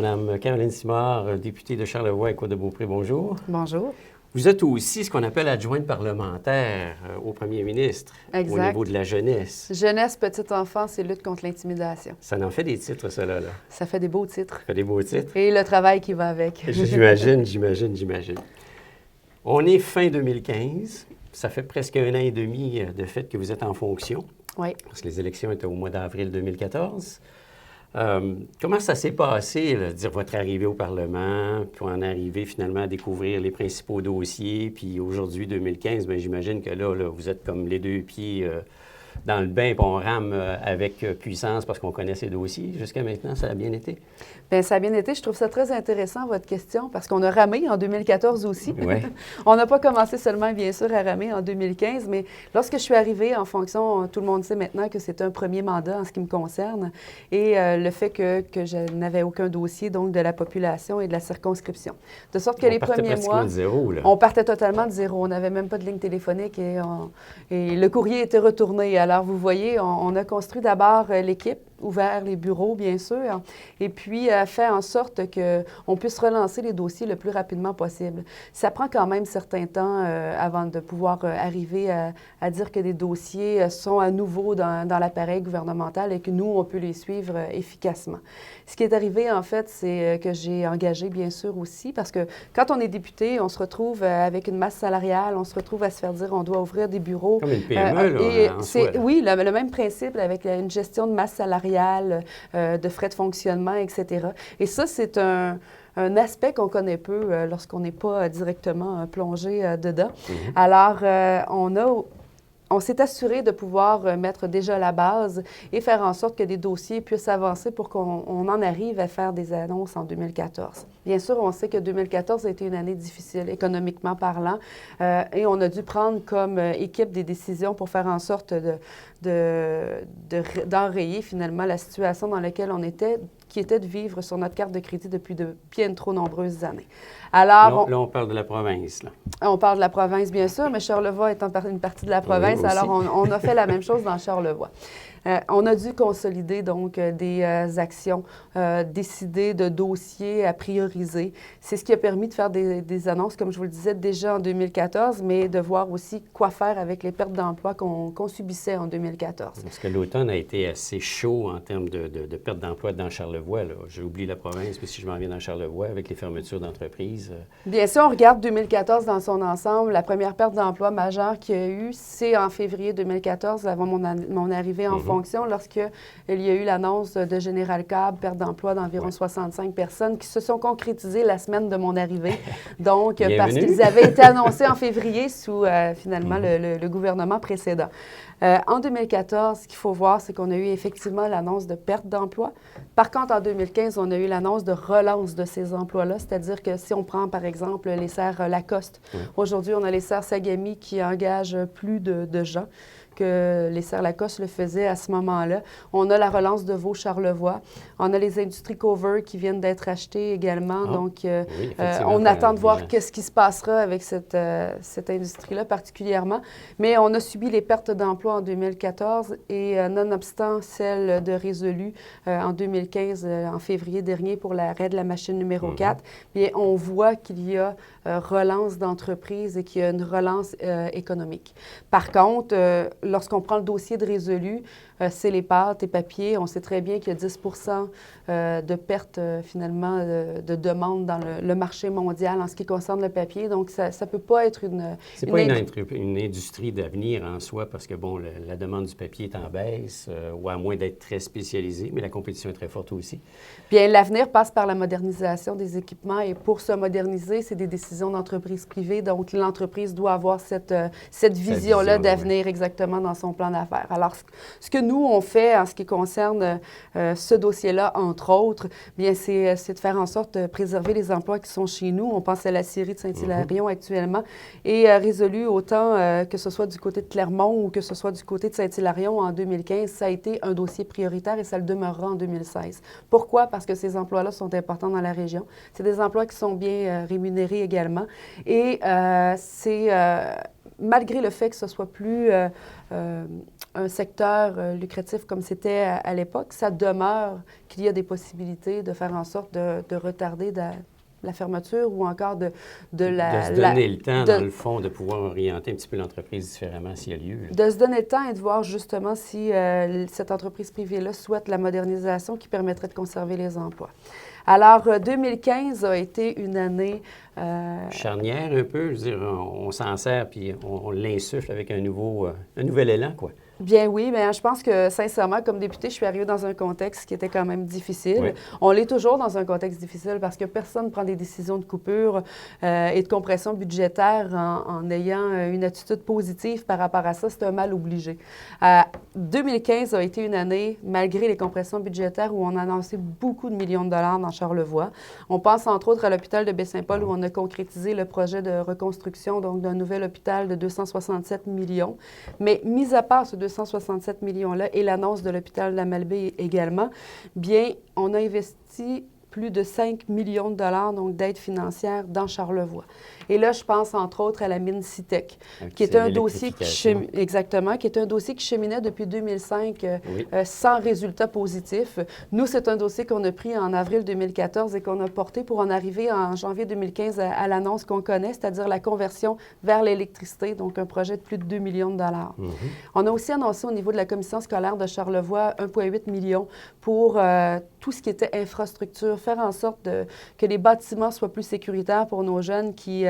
Madame Caroline Simard, députée de Charlevoix et Côte-de-Beaupré, bonjour. Bonjour. Vous êtes aussi ce qu'on appelle adjointe parlementaire au premier ministre Exact. au niveau de la jeunesse. Jeunesse, petite enfance et lutte contre l'intimidation. Ça en fait des titres, ça, là. Ça fait des beaux titres. Ça fait des beaux titres. Et le travail qui va avec. J'imagine. On est fin 2015. Ça fait presque 1 an et demi de fait que vous êtes en fonction. Oui. Parce que les élections étaient au mois d'avril 2014. Comment ça s'est passé, là, dire votre arrivée au Parlement, puis en arriver finalement à découvrir les principaux dossiers, puis aujourd'hui, 2015, bien, j'imagine que là, vous êtes comme les deux pieds dans le bain, puis on rame avec puissance parce qu'on connaît ces dossiers. Jusqu'à maintenant, ça a bien été? Bien, ça a bien été. Je trouve ça très intéressant, votre question, parce qu'on a ramé en 2014 aussi. Ouais. On n'a pas commencé seulement, bien sûr, à ramer en 2015, mais lorsque je suis arrivée en fonction, tout le monde sait maintenant que c'est un premier mandat en ce qui me concerne, et le fait que je n'avais aucun dossier, donc, de la population et de la circonscription. De sorte que les premiers mois, de zéro, là. On partait totalement de zéro. On n'avait même pas de ligne téléphonique et le courrier était retourné. Alors, vous voyez, on a construit d'abord l'équipe, ouvert les bureaux, bien sûr, et puis fait en sorte qu'on puisse relancer les dossiers le plus rapidement possible. Ça prend quand même certain temps avant de pouvoir arriver à dire que des dossiers sont à nouveau dans l'appareil gouvernemental et que nous, on peut les suivre efficacement. Ce qui est arrivé, en fait, c'est que j'ai engagé, bien sûr, aussi, parce que quand on est député, on se retrouve avec une masse salariale, on se retrouve à se faire dire on doit ouvrir des bureaux. Comme une PME, là, en soi, là. Oui, le même principe avec une gestion de masse salariale, de frais de fonctionnement, etc. Et ça, c'est un aspect qu'on connaît peu lorsqu'on n'est pas directement plongé dedans. Mm-hmm. Alors, on s'est assuré de pouvoir mettre déjà la base et faire en sorte que des dossiers puissent avancer pour qu'on en arrive à faire des annonces en 2014. Bien sûr, on sait que 2014 a été une année difficile, économiquement parlant, et on a dû prendre comme équipe des décisions pour faire en sorte d'enrayer finalement la situation dans laquelle on était, qui était de vivre sur notre carte de crédit depuis de bien trop nombreuses années. Alors, là, on parle de la province, là. On parle de la province, bien sûr, mais Charlevoix étant une partie de la province, oui, alors on a fait la même chose dans Charlevoix. On a dû consolider, donc, des actions, décider de dossiers à prioriser. C'est ce qui a permis de faire des annonces, comme je vous le disais, déjà en 2014, mais de voir aussi quoi faire avec les pertes d'emploi qu'on subissait en 2014. Parce que l'automne a été assez chaud en termes de perte d'emploi dans Charlevoix, là. J'ai oublié la province, mais si je m'en viens dans Charlevoix, avec les fermetures d'entreprises... Bien sûr, on regarde 2014 dans son ensemble. La première perte d'emploi majeure qu'il y a eu, c'est en février 2014, avant mon arrivée en fonction, lorsqu'il y a eu l'annonce de Général Cab, perte d'emploi d'environ 65 personnes qui se sont concrétisées la semaine de mon arrivée. Donc, parce qu'ils avaient été annoncés en février sous, finalement, le gouvernement précédent. En 2014, ce qu'il faut voir, c'est qu'on a eu effectivement l'annonce de perte d'emploi. Par contre, en 2015, on a eu l'annonce de relance de ces emplois-là, c'est-à-dire que si on prend, par exemple, les serres Lacoste, aujourd'hui, on a les serres Sagami qui engagent plus de gens que les serres Lacoste le faisaient à ce moment-là. On a la relance de Vaux-Charlevoix. On a les industries Cover qui viennent d'être achetées également. Donc, on attend de voir qu'est-ce qui se passera avec cette industrie-là particulièrement. Mais on a subi les pertes d'emploi en 2014 et nonobstant celle de Résolu en 2015, en février dernier, pour l'arrêt de la machine numéro 4, bien, on voit qu'il y a relance d'entreprise et qu'il y a une relance économique. Par contre, lorsqu'on prend le dossier de Résolu, c'est les pâtes et papiers. On sait très bien qu'il y a 10 de pertes, finalement, de demande dans le marché mondial en ce qui concerne le papier. Donc, ça ne peut pas être une... C'est pas une industrie d'avenir en soi parce que, bon, la demande du papier est en baisse, ou à moins d'être très spécialisée, mais la compétition est très forte aussi. Bien, l'avenir passe par la modernisation des équipements et pour se moderniser, c'est des décisions d'entreprise privée. Donc, l'entreprise doit avoir cette vision-là d'avenir exactement dans son plan d'affaires. Alors, ce que nous, on fait en ce qui concerne ce dossier-là, entre autres, bien, c'est de faire en sorte de préserver les emplois qui sont chez nous. On pense à la scierie de Saint-Hilarion actuellement et Résolu, autant que ce soit du côté de Clermont ou que ce soit du côté de Saint-Hilarion en 2015, ça a été un dossier prioritaire et ça le demeurera en 2016. Pourquoi? Parce que ces emplois-là sont importants dans la région. C'est des emplois qui sont bien rémunérés également et c'est malgré le fait que ce soit plus un secteur lucratif comme c'était à l'époque, ça demeure qu'il y a des possibilités de faire en sorte de retarder la fermeture ou encore de se donner le temps, dans le fond, de pouvoir orienter un petit peu l'entreprise différemment s'il y a lieu. De se donner le temps et de voir justement si cette entreprise privée-là souhaite la modernisation qui permettrait de conserver les emplois. Alors, 2015 a été une année... charnière un peu, je veux dire, on s'en sert puis on l'insuffle avec un nouvel élan, quoi. Bien oui, bien, je pense que sincèrement, comme députée, je suis arrivée dans un contexte qui était quand même difficile. Oui. On l'est toujours dans un contexte difficile parce que personne ne prend des décisions de coupure et de compression budgétaire en ayant une attitude positive par rapport à ça. C'est un mal obligé. 2015 a été une année, malgré les compressions budgétaires, où on a annoncé beaucoup de millions de dollars dans Charlevoix. On pense entre autres à l'hôpital de Baie-Saint-Paul où on a concrétisé le projet de reconstruction donc d'un nouvel hôpital de 267 millions. Mais mis à part ce 267 millions-là et l'annonce de l'hôpital de la Malbaie également, bien, on a investi plus de 5 millions de dollars donc d'aide financière dans Charlevoix. Et là, je pense entre autres à la mine Citec, qui est un dossier qui cheminait depuis 2005 sans résultat positif. Nous, c'est un dossier qu'on a pris en avril 2014 et qu'on a porté pour en arriver en janvier 2015 à l'annonce qu'on connaît, c'est-à-dire la conversion vers l'électricité, donc un projet de plus de 2 millions de dollars. On a aussi annoncé au niveau de la commission scolaire de Charlevoix 1,8 million pour tout ce qui était infrastructure, faire en sorte que les bâtiments soient plus sécuritaires pour nos jeunes qui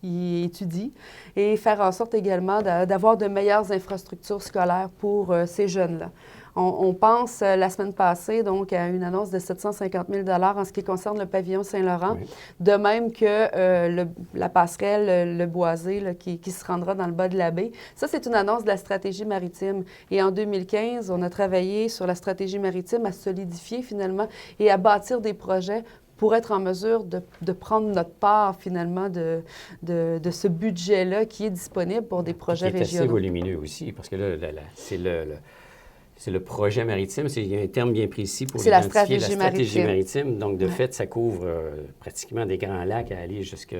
y étudient et faire en sorte également d'avoir de meilleures infrastructures scolaires pour ces jeunes-là. On pense la semaine passée donc à une annonce de 750 000 en ce qui concerne le pavillon Saint-Laurent, de même que la passerelle, le boisé là, qui se rendra dans le bas de la baie. Ça, c'est une annonce de la stratégie maritime. Et en 2015, on a travaillé sur la stratégie maritime à solidifier finalement et à bâtir des projets pour être en mesure de prendre notre part, finalement, de ce budget-là qui est disponible pour des projets régionaux. C'est assez volumineux aussi, parce que là, c'est le projet maritime. Il y a un terme bien précis pour identifier la stratégie maritime. Donc, de fait, ça couvre pratiquement des grands lacs à aller jusqu'en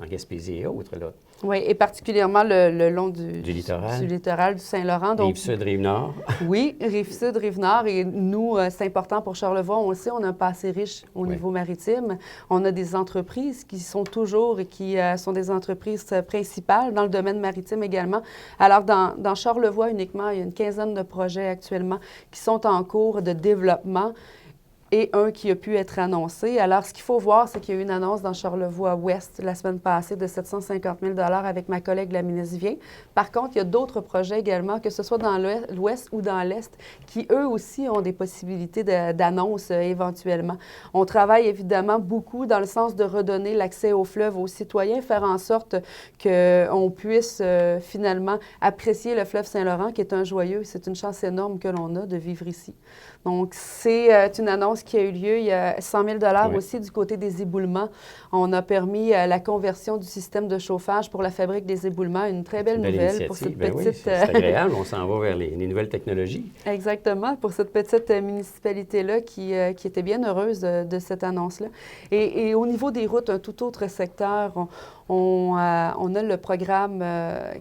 Gaspésie et autres, là. Oui, et particulièrement le long du littoral du Saint-Laurent. Rive-Sud, Rive-Nord. Oui, Rive-Sud, Rive-Nord. Et nous, c'est important pour Charlevoix. On le sait, on a un passé riche au niveau maritime. On a des entreprises qui sont toujours et qui sont des entreprises principales dans le domaine maritime également. Alors, dans Charlevoix uniquement, il y a une quinzaine de projets actuellement qui sont en cours de développement et un qui a pu être annoncé. Alors, ce qu'il faut voir, c'est qu'il y a eu une annonce dans Charlevoix-Ouest la semaine passée de 750 000 avec ma collègue la ministre Vien. Par contre, il y a d'autres projets également, que ce soit dans l'Ouest ou dans l'Est, qui eux aussi ont des possibilités d'annonce éventuellement. On travaille évidemment beaucoup dans le sens de redonner l'accès au fleuve aux citoyens, faire en sorte qu'on puisse finalement apprécier le fleuve Saint-Laurent, qui est un joyeux. C'est une chance énorme que l'on a de vivre ici. Donc, c'est une annonce qui a eu lieu. Il y a 100 000 aussi du côté des éboulements. On a permis la conversion du système de chauffage pour la fabrique des éboulements. Une très belle nouvelle pour cette petite... Oui, c'est agréable. On s'en va vers les nouvelles technologies. Exactement, pour cette petite municipalité-là qui était bien heureuse de cette annonce-là. Et au niveau des routes, un tout autre secteur, on a le programme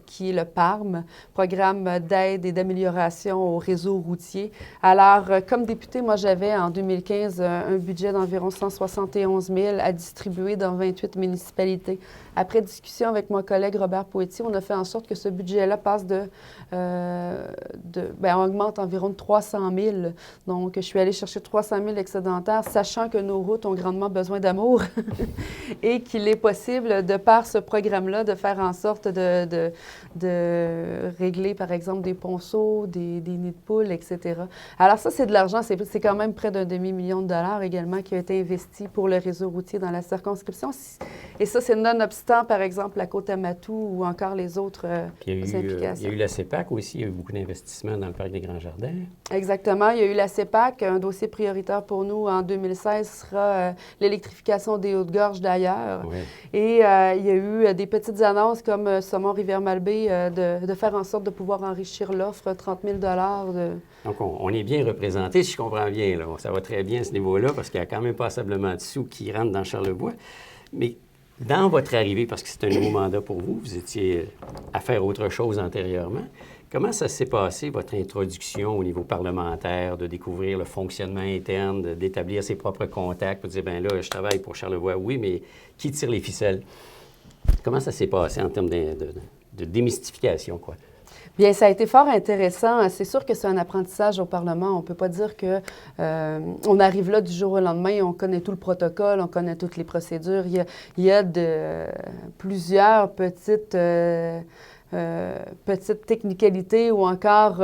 qui est le PARM, Programme d'aide et d'amélioration au réseau routier. Alors, comme députée, moi, j'avais en 2015 un budget d'environ 171 000 à distribuer dans 28 municipalités. Après discussion avec mon collègue Robert Poitier, on a fait en sorte que ce budget-là passe on augmente environ de 300 000. Donc, je suis allée chercher 300 000 excédentaires, sachant que nos routes ont grandement besoin d'amour et qu'il est possible, de par ce programme-là, de faire en sorte de régler, par exemple, des ponceaux, des nids de poules, etc. Alors ça, c'est de l'argent. C'est quand même près d'un demi-million de dollars également qui a été investi pour le réseau routier dans la circonscription. Et ça, c'est nonobstant, par exemple, la Côte-Amatou ou encore les autres implications. Il y a eu la CEPAC aussi. Il y a eu beaucoup d'investissements dans le parc des Grands Jardins. Exactement. Il y a eu la CEPAC. Un dossier prioritaire pour nous en 2016 sera l'électrification des Hautes-Gorges d'ailleurs. Oui. Et il y a eu des petites annonces comme Saumon-Rivière-Malbaie de faire en sorte de pouvoir enrichir l'offre, 30 000 Donc, on est bien représenté, si je comprends bien. Là. Ça va très bien à ce niveau-là parce qu'il y a quand même passablement de sous qui rentrent dans Charlevoix. Mais Dans votre arrivée, parce que c'est un nouveau mandat pour vous, vous étiez à faire autre chose antérieurement, comment ça s'est passé, votre introduction au niveau parlementaire, de découvrir le fonctionnement interne, d'établir ses propres contacts, pour dire, bien là, je travaille pour Charlevoix, oui, mais qui tire les ficelles? Comment ça s'est passé en termes de démystification, quoi? Bien, ça a été fort intéressant. C'est sûr que c'est un apprentissage au Parlement. On ne peut pas dire que on arrive là du jour au lendemain, on connaît tout le protocole, on connaît toutes les procédures. Il y a plusieurs petites technicalités ou encore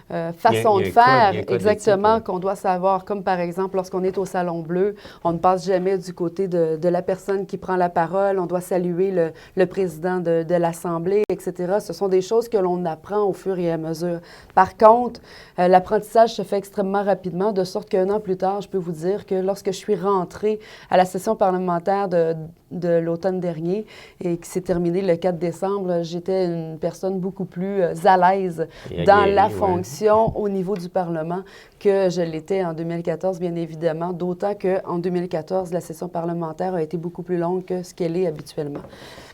façons de faire exactement qu'on doit savoir. Comme par exemple, lorsqu'on est au Salon Bleu, on ne passe jamais du côté de la personne qui prend la parole. On doit saluer le président de l'Assemblée, etc. Ce sont des choses que l'on apprend au fur et à mesure. Par contre, l'apprentissage se fait extrêmement rapidement, de sorte qu'un an plus tard, je peux vous dire que lorsque je suis rentrée à la session parlementaire de l'automne dernier et qui s'est terminée le 4 décembre, j'étais une personne beaucoup plus à l'aise dans la fonction au niveau du Parlement que je l'étais en 2014, bien évidemment, d'autant qu'en 2014, la session parlementaire a été beaucoup plus longue que ce qu'elle est habituellement.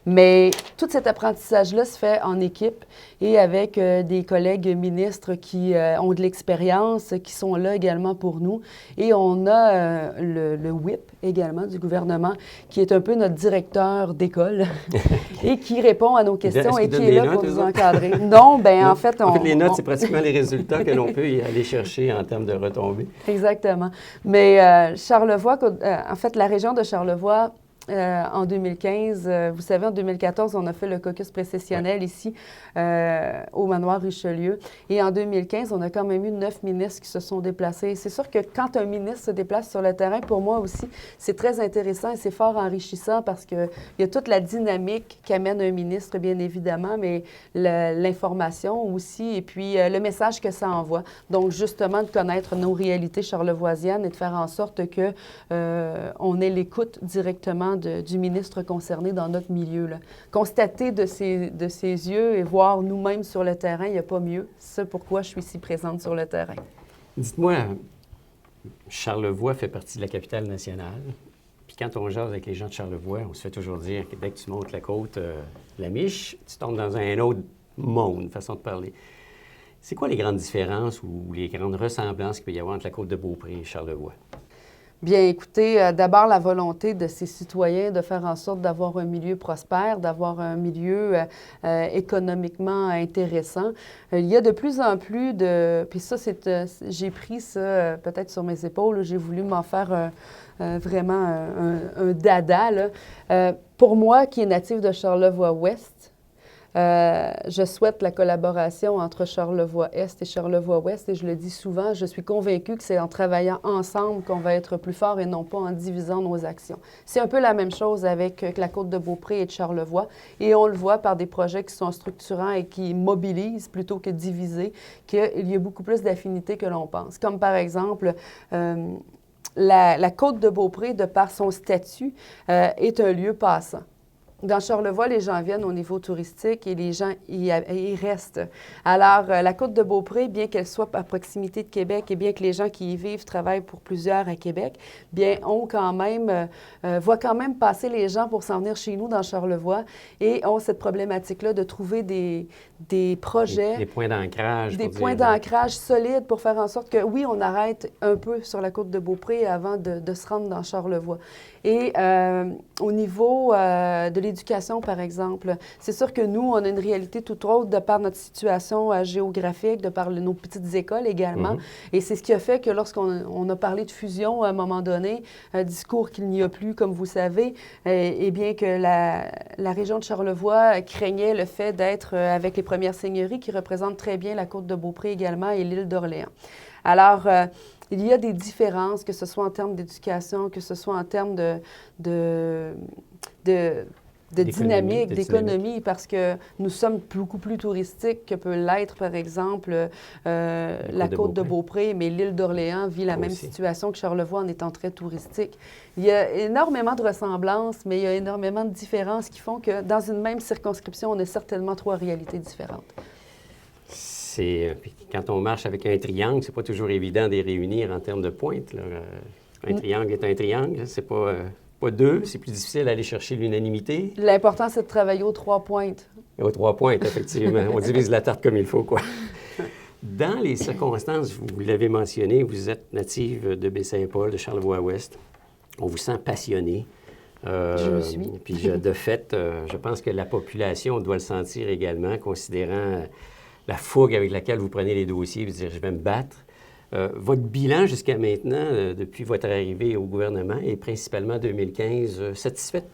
Mais tout cet apprentissage-là se fait en équipe et avec des collègues ministres qui ont de l'expérience, qui sont là également pour nous. Et on a le whip également du gouvernement, qui est un peu notre directeur d'école et qui répond à nos questions et qui est là pour nous encadrer. Non, bien, en fait, les notes, c'est pratiquement les résultats que l'on peut y aller chercher en termes de retombées. Exactement. Mais Charlevoix, en fait, la région de Charlevoix, en 2015, vous savez, en 2014, on a fait le caucus précessionnel ici au manoir Richelieu. Et en 2015, on a quand même eu 9 ministres qui se sont déplacés. C'est sûr que quand un ministre se déplace sur le terrain, pour moi aussi, c'est très intéressant et c'est fort enrichissant parce qu'il y a toute la dynamique qu'amène un ministre, bien évidemment, mais l'information aussi et puis le message que ça envoie. Donc, justement, de connaître nos réalités charlevoisiennes et de faire en sorte que on ait l'écoute directement du ministre concerné dans notre milieu. Là. Constater de ses yeux et voir nous-mêmes sur le terrain, il n'y a pas mieux. C'est pourquoi je suis si présente sur le terrain. Dites-moi, Charlevoix fait partie de la capitale nationale. Puis quand on jase avec les gens de Charlevoix, on se fait toujours dire que dès que tu montes la côte, la Miche, tu tombes dans un autre monde, façon de parler. C'est quoi les grandes différences ou les grandes ressemblances qu'il peut y avoir entre la côte de Beaupré et Charlevoix? Bien, écoutez, d'abord, la volonté de ces citoyens de faire en sorte d'avoir un milieu prospère, d'avoir un milieu économiquement intéressant. Il y a de plus en plus de... Puis ça, j'ai pris ça peut-être sur mes épaules. J'ai voulu m'en faire vraiment un dada. Là. Pour moi, qui est natif de Charlevoix-Ouest, je souhaite la collaboration entre Charlevoix-Est et Charlevoix-Ouest et je le dis souvent, je suis convaincue que c'est en travaillant ensemble qu'on va être plus fort et non pas en divisant nos actions. C'est un peu la même chose avec la côte de Beaupré et de Charlevoix et on le voit par des projets qui sont structurants et qui mobilisent plutôt que diviser, qu'il y a beaucoup plus d'affinités que l'on pense. Comme par exemple... la côte de Beaupré, de par son statut, est un lieu passant. Dans Charlevoix, les gens viennent au niveau touristique et les gens y restent. Alors, la côte de Beaupré, bien qu'elle soit à proximité de Québec et bien que les gens qui y vivent travaillent pour plusieurs à Québec, bien, voient quand même passer les gens pour s'en venir chez nous dans Charlevoix et ont cette problématique-là de trouver des projets... Des points d'ancrage. Des points d'ancrage solides pour faire en sorte que, oui, on arrête un peu sur la côte de Beaupré avant de se rendre dans Charlevoix. Et au niveau de l'éducation, par exemple, c'est sûr que nous, on a une réalité tout autre de par notre situation géographique, de par nos petites écoles également. Mm-hmm. Et c'est ce qui a fait que lorsqu'on a parlé de fusion à un moment donné, un discours qu'il n'y a plus, comme vous savez, et bien que la région de Charlevoix craignait le fait d'être avec les premières seigneuries qui représentent très bien la côte de Beaupré également et l'île d'Orléans. Alors, il y a des différences, que ce soit en termes d'éducation, que ce soit en termes de dynamique, d'économie, parce que nous sommes beaucoup plus touristiques que peut l'être, par exemple, la côte de Beaupré, mais l'île d'Orléans vit la même situation que Charlevoix en étant très touristique. Il y a énormément de ressemblances, mais il y a énormément de différences qui font que dans une même circonscription, on a certainement 3 réalités différentes. Quand on marche avec un triangle, c'est pas toujours évident de les réunir en termes de pointes. Là. Un triangle est un triangle, c'est pas pas 2, c'est plus difficile d'aller chercher l'unanimité. L'important, c'est de travailler aux 3 pointes. Et aux 3 pointes, effectivement. On divise la tarte comme il faut, quoi. Dans les circonstances, vous l'avez mentionné, vous êtes native de Baie-Saint-Paul, de Charlevoix-Ouest. On vous sent passionné. Je le suis. Puis, de fait, je pense que la population doit le sentir également, considérant la fougue avec laquelle vous prenez les dossiers et vous dire « je vais me battre ». Votre bilan jusqu'à maintenant, depuis votre arrivée au gouvernement, est principalement 2015, satisfaite?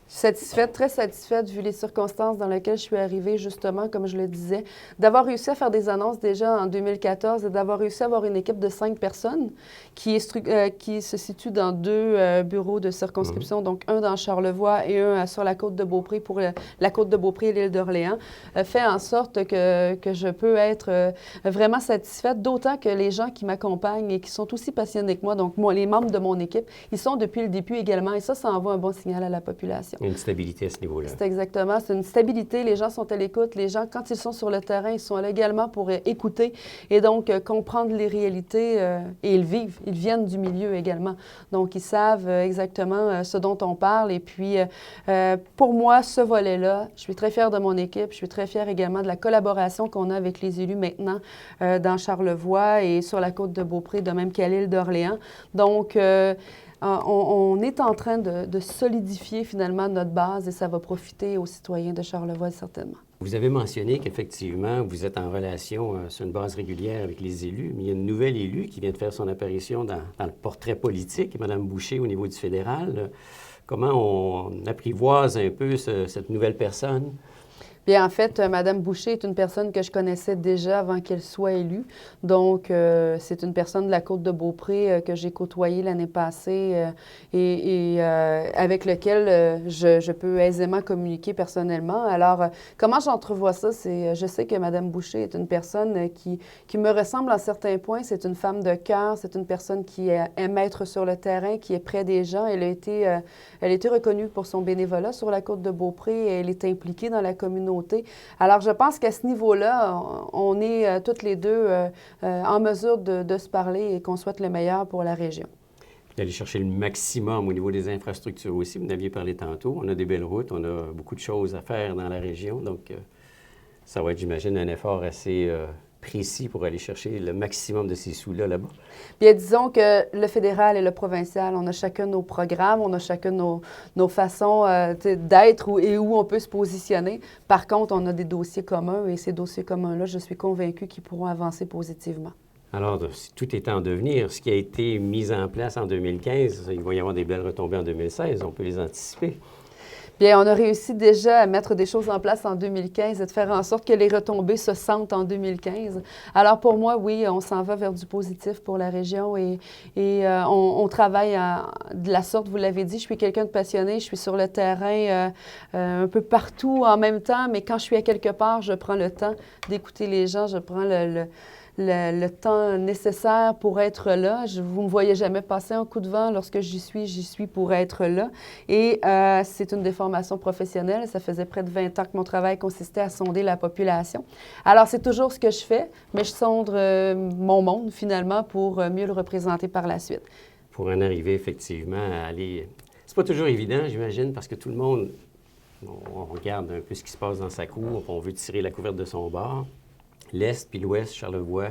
Satisfaite, très satisfaite, vu les circonstances dans lesquelles je suis arrivée, justement, comme je le disais, d'avoir réussi à faire des annonces déjà en 2014 et d'avoir réussi à avoir une équipe de 5 personnes qui se situe dans 2 bureaux de circonscription, donc un dans Charlevoix et un sur la côte de Beaupré pour la côte de Beaupré et l'île d'Orléans, fait en sorte que je peux être vraiment satisfaite, d'autant que les gens qui m'accompagnent et qui sont aussi passionnés que moi, donc moi, les membres de mon équipe, ils sont depuis le début également, et ça envoie un bon signal à la population. Une stabilité à ce niveau-là. C'est exactement. C'est une stabilité. Les gens sont à l'écoute. Les gens, quand ils sont sur le terrain, ils sont là également pour écouter et donc comprendre les réalités et ils vivent. Ils viennent du milieu également. Donc, ils savent exactement ce dont on parle. Et puis, pour moi, ce volet-là, je suis très fière de mon équipe. Je suis très fière également de la collaboration qu'on a avec les élus maintenant dans Charlevoix et sur la côte de Beaupré, de même qu'à l'île d'Orléans. Donc, on est en train de solidifier finalement notre base et ça va profiter aux citoyens de Charlevoix certainement. Vous avez mentionné qu'effectivement, vous êtes en relation sur une base régulière avec les élus, mais il y a une nouvelle élue qui vient de faire son apparition dans le portrait politique, Mme Boucher au niveau du fédéral. Comment on apprivoise un peu cette nouvelle personne? Bien, en fait, Mme Boucher est une personne que je connaissais déjà avant qu'elle soit élue. Donc, c'est une personne de la côte de Beaupré que j'ai côtoyée l'année passée et avec lequel je peux aisément communiquer personnellement. Alors, comment j'entrevois ça? Je sais que Mme Boucher est une personne qui me ressemble à certains points. C'est une femme de cœur, c'est une personne qui aime être sur le terrain, qui est près des gens. Elle a été reconnue pour son bénévolat sur la côte de Beaupré et elle est impliquée dans la communauté. Alors, je pense qu'à ce niveau-là, on est toutes les deux en mesure de se parler et qu'on souhaite le meilleur pour la région. D'aller chercher le maximum au niveau des infrastructures aussi. Vous en aviez parlé tantôt. On a des belles routes, on a beaucoup de choses à faire dans la région. Donc, ça va être, j'imagine, un effort assez précis pour aller chercher le maximum de ces sous-là là-bas? Bien, disons que le fédéral et le provincial, on a chacun nos programmes, on a chacun nos façons d'être et où on peut se positionner. Par contre, on a des dossiers communs et ces dossiers communs-là, je suis convaincue qu'ils pourront avancer positivement. Alors, si tout est en devenir, ce qui a été mis en place en 2015, il va y avoir des belles retombées en 2016, on peut les anticiper. Bien, on a réussi déjà à mettre des choses en place en 2015 et de faire en sorte que les retombées se sentent en 2015. Alors, pour moi, oui, on s'en va vers du positif pour la région et on travaille de la sorte, vous l'avez dit, je suis quelqu'un de passionné, je suis sur le terrain un peu partout en même temps, mais quand je suis à quelque part, je prends le temps d'écouter les gens, je prends le temps nécessaire pour être là. Vous ne me voyez jamais passer un coup de vent. Lorsque j'y suis pour être là. Et c'est une déformation professionnelle. Ça faisait près de 20 ans que mon travail consistait à sonder la population. Alors, c'est toujours ce que je fais, mais je sonde mon monde, finalement, pour mieux le représenter par la suite. Pour en arriver, effectivement, à aller... C'est pas toujours évident, j'imagine, parce que tout le monde, on regarde un peu ce qui se passe dans sa cour, on veut tirer la couverte de son bord. L'Est puis l'Ouest, Charlevoix,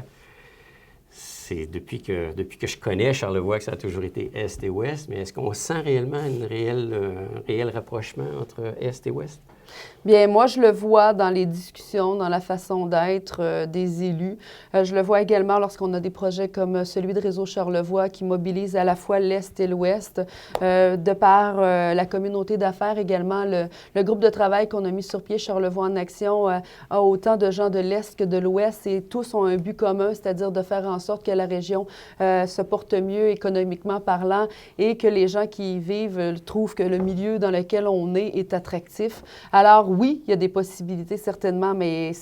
c'est depuis que je connais Charlevoix que ça a toujours été Est et Ouest, mais est-ce qu'on sent réellement un réel rapprochement entre Est et Ouest? Bien, moi, je le vois dans les discussions, dans la façon d'être des élus. Je le vois également lorsqu'on a des projets comme celui de Réseau Charlevoix qui mobilise à la fois l'Est et l'Ouest. De par la communauté d'affaires également, le groupe de travail qu'on a mis sur pied, Charlevoix en action, a autant de gens de l'Est que de l'Ouest et tous ont un but commun, c'est-à-dire de faire en sorte que la région se porte mieux économiquement parlant et que les gens qui y vivent trouvent que le milieu dans lequel on est attractif. Alors oui, il y a des possibilités certainement, mais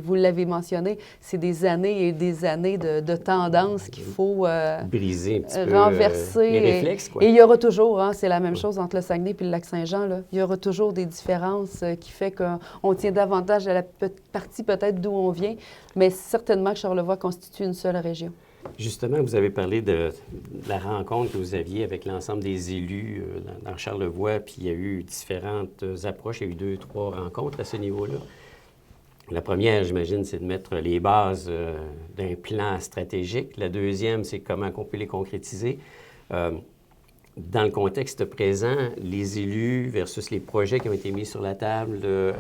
vous l'avez mentionné, c'est des années et des années de tendances qu'il faut briser un petit peu renverser. Les réflexes, quoi. Et il y aura toujours, c'est la même chose entre le Saguenay et le Lac-Saint-Jean, là. Il y aura toujours des différences qui fait qu'on tient davantage à la partie peut-être d'où on vient, mais certainement que Charlevoix constitue une seule région. Justement, vous avez parlé de la rencontre que vous aviez avec l'ensemble des élus dans Charlevoix, puis il y a eu différentes approches. Il y a eu 2, 3 rencontres à ce niveau-là. La première, j'imagine, c'est de mettre les bases d'un plan stratégique. La deuxième, c'est comment on peut les concrétiser. Dans le contexte présent, les élus versus les projets qui ont été mis sur la table,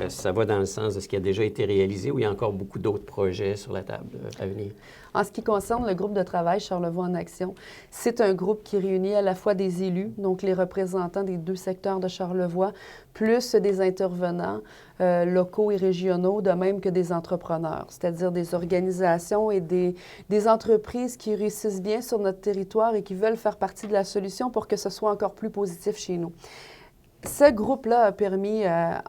ça va dans le sens de ce qui a déjà été réalisé ou il y a encore beaucoup d'autres projets sur la table à venir? En ce qui concerne le groupe de travail Charlevoix en action, c'est un groupe qui réunit à la fois des élus, donc les représentants des 2 secteurs de Charlevoix, plus des intervenants locaux et régionaux, de même que des entrepreneurs, c'est-à-dire des organisations et des entreprises qui réussissent bien sur notre territoire et qui veulent faire partie de la solution pour que ce soit encore plus positif chez nous. Ce groupe-là a permis,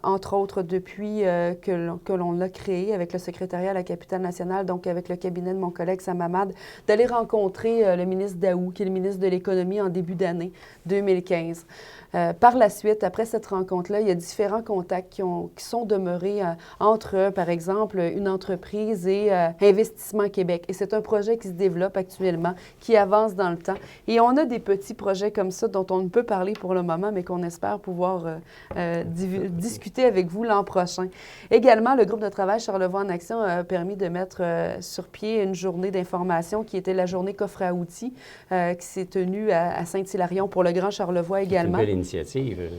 entre autres, depuis que l'on l'a créé avec le secrétariat à la capitale nationale, donc avec le cabinet de mon collègue Sam Hamad, d'aller rencontrer le ministre Daou, qui est le ministre de l'Économie en début d'année 2015. Par la suite, après cette rencontre-là, il y a différents contacts qui sont demeurés entre, par exemple, une entreprise et Investissement Québec. Et c'est un projet qui se développe actuellement, qui avance dans le temps. Et on a des petits projets comme ça dont on ne peut parler pour le moment, mais qu'on espère pouvoir discuter avec vous l'an prochain. Également, le groupe de travail Charlevoix en action a permis de mettre sur pied une journée d'information qui était la journée coffre à outils qui s'est tenue à Saint-Hilarion pour le Grand Charlevoix également. C'est une belle initiative.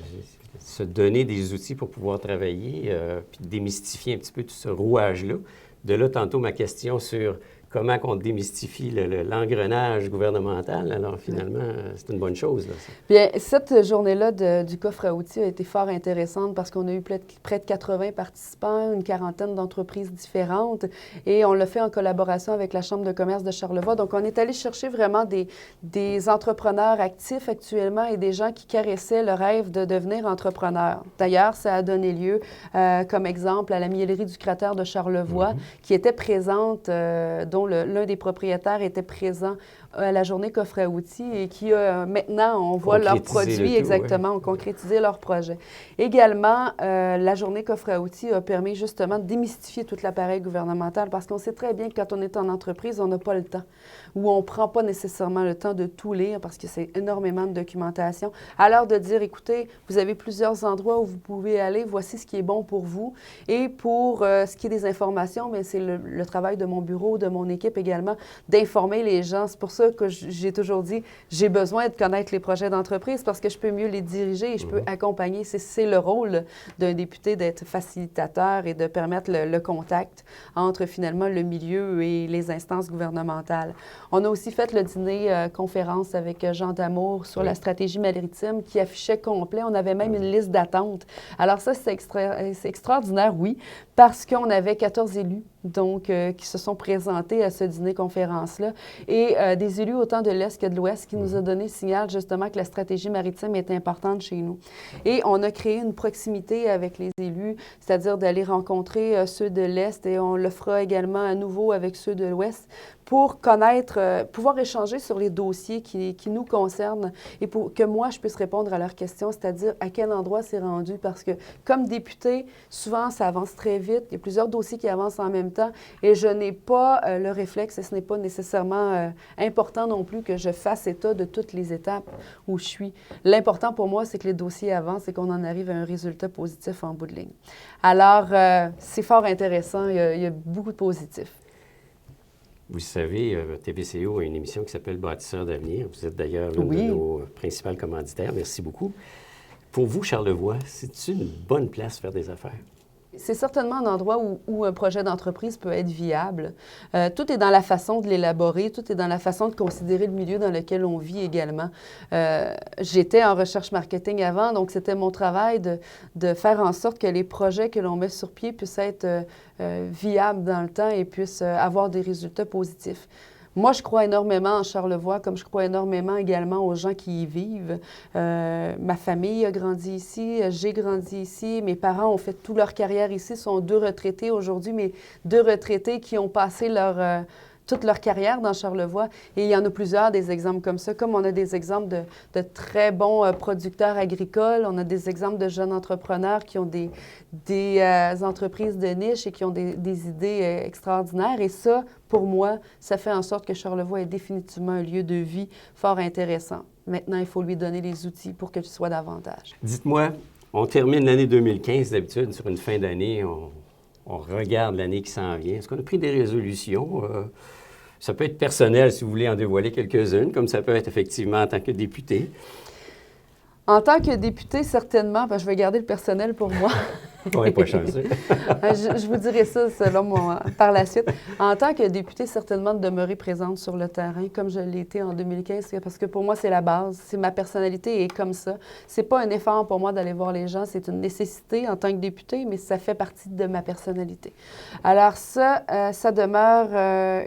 Se donner des outils pour pouvoir travailler, puis démystifier un petit peu tout ce rouage-là. De là, tantôt, ma question sur comment on démystifie l'engrenage gouvernemental. Alors, finalement, c'est une bonne chose. Là, ça. Bien, cette journée-là du coffre à outils a été fort intéressante parce qu'on a eu près de 80 participants, une quarantaine d'entreprises différentes et on l'a fait en collaboration avec la Chambre de commerce de Charlevoix. Donc, on est allé chercher vraiment des entrepreneurs actifs actuellement et des gens qui caressaient le rêve de devenir entrepreneur. D'ailleurs, ça a donné lieu, comme exemple, à la Miellerie du Cratère de Charlevoix, qui était présente, dont l'un des propriétaires était présent à la journée coffre à outils et qui, maintenant, on voit leurs produits, exactement, ont concrétisé leur projet. Également, la journée coffre à outils a permis justement de démystifier tout l'appareil gouvernemental parce qu'on sait très bien que quand on est en entreprise, on n'a pas le temps ou on ne prend pas nécessairement le temps de tout lire parce que c'est énormément de documentation. Alors de dire, écoutez, vous avez plusieurs endroits où vous pouvez aller, voici ce qui est bon pour vous. Et pour ce qui est des informations, mais c'est le travail de mon bureau, de mon équipe également, d'informer les gens. C'est pour ça que j'ai toujours dit, j'ai besoin de connaître les projets d'entreprise parce que je peux mieux les diriger et je peux accompagner. C'est le rôle d'un député d'être facilitateur et de permettre le contact entre finalement le milieu et les instances gouvernementales. On a aussi fait le dîner conférence avec Jean Damour sur la stratégie maritime qui affichait complet. On avait même une liste d'attente. Alors ça, c'est extraordinaire, oui, parce qu'on avait 14 élus donc, qui se sont présentés à ce dîner-conférence-là et des élus autant de l'Est que de l'Ouest qui nous a donné signal justement que la stratégie maritime est importante chez nous. Et on a créé une proximité avec les élus, c'est-à-dire d'aller rencontrer ceux de l'Est et on le fera également à nouveau avec ceux de l'Ouest pour connaître, pouvoir échanger sur les dossiers qui nous concernent et pour que moi, je puisse répondre à leurs questions, c'est-à-dire à quel endroit c'est rendu. Parce que comme député, souvent, ça avance très vite. Il y a plusieurs dossiers qui avancent en même temps et je n'ai pas le réflexe et ce n'est pas nécessairement important non plus que je fasse état de toutes les étapes où je suis. L'important pour moi, c'est que les dossiers avancent et qu'on en arrive à un résultat positif en bout de ligne. Alors, c'est fort intéressant. Il y a beaucoup de positifs. Vous savez, TVCO a une émission qui s'appelle Bâtisseurs d'avenir. Vous êtes d'ailleurs l'un de nos principaux commanditaires. Merci beaucoup. Pour vous, Charlevoix, c'est une bonne place pour faire des affaires? C'est certainement un endroit où un projet d'entreprise peut être viable. Tout est dans la façon de l'élaborer, tout est dans la façon de considérer le milieu dans lequel on vit également. J'étais en recherche marketing avant, donc c'était mon travail de faire en sorte que les projets que l'on met sur pied puissent être viables dans le temps et puissent avoir des résultats positifs. Moi, je crois énormément en Charlevoix, comme je crois énormément également aux gens qui y vivent. Ma famille a grandi ici, j'ai grandi ici, mes parents ont fait toute leur carrière ici, sont 2 retraités aujourd'hui, mais 2 retraités qui ont passé toute leur carrière dans Charlevoix. Et il y en a plusieurs des exemples comme ça, comme on a des exemples de très bons producteurs agricoles, on a des exemples de jeunes entrepreneurs qui ont des entreprises de niche et qui ont des idées extraordinaires. Et ça, pour moi, ça fait en sorte que Charlevoix est définitivement un lieu de vie fort intéressant. Maintenant, il faut lui donner les outils pour que tu sois davantage. Dites-moi, on termine l'année 2015 d'habitude sur une fin d'année, on regarde l'année qui s'en vient. Est-ce qu'on a pris des résolutions? Ça peut être personnel si vous voulez en dévoiler quelques-unes, comme ça peut être effectivement en tant que député. En tant que député, certainement, je vais garder le personnel pour moi. On n'est pas chanceux. je vous dirai ça par la suite. En tant que député, certainement de demeurer présente sur le terrain, comme je l'ai été en 2015, parce que pour moi, c'est la base. C'est ma personnalité est comme ça. C'est pas un effort pour moi d'aller voir les gens, c'est une nécessité en tant que député, mais ça fait partie de ma personnalité. Alors ça demeure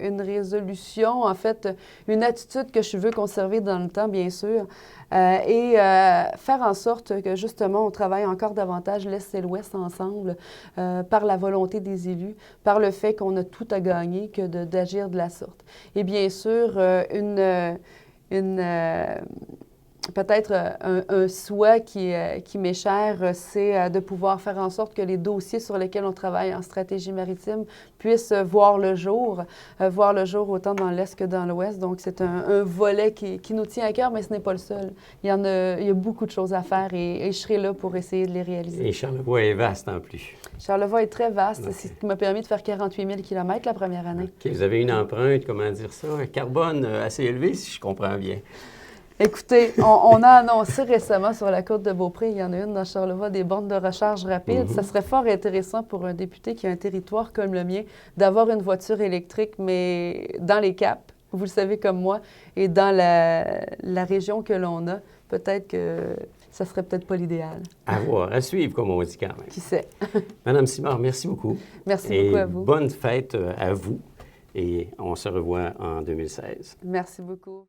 une résolution, en fait, une attitude que je veux conserver dans le temps, bien sûr. Et faire en sorte que, justement, on travaille encore davantage l'Est et l'Ouest ensemble par la volonté des élus, par le fait qu'on a tout à gagner que d'agir de la sorte. Et bien sûr, peut-être un souhait qui m'est cher, c'est de pouvoir faire en sorte que les dossiers sur lesquels on travaille en stratégie maritime puissent voir le jour autant dans l'Est que dans l'Ouest. Donc, c'est un volet qui nous tient à cœur, mais ce n'est pas le seul. Il y a beaucoup de choses à faire et je serai là pour essayer de les réaliser. Et Charlevoix est vaste en plus. Charlevoix est très vaste. Okay. C'est ce qui m'a permis de faire 48 000 km la première année. OK. Vous avez une empreinte, comment dire ça, carbone assez élevée, si je comprends bien. Écoutez, on a annoncé récemment sur la côte de Beaupré, il y en a une dans Charlevoix, des bornes de recharge rapide. Ça serait fort intéressant pour un député qui a un territoire comme le mien d'avoir une voiture électrique, mais dans les Caps, vous le savez comme moi, et dans la région que l'on a, peut-être que ça serait peut-être pas l'idéal. À voir, à suivre, comme on dit quand même. Qui sait? Madame Simard, merci beaucoup. Merci beaucoup à vous. Bonne fête à vous et on se revoit en 2016. Merci beaucoup.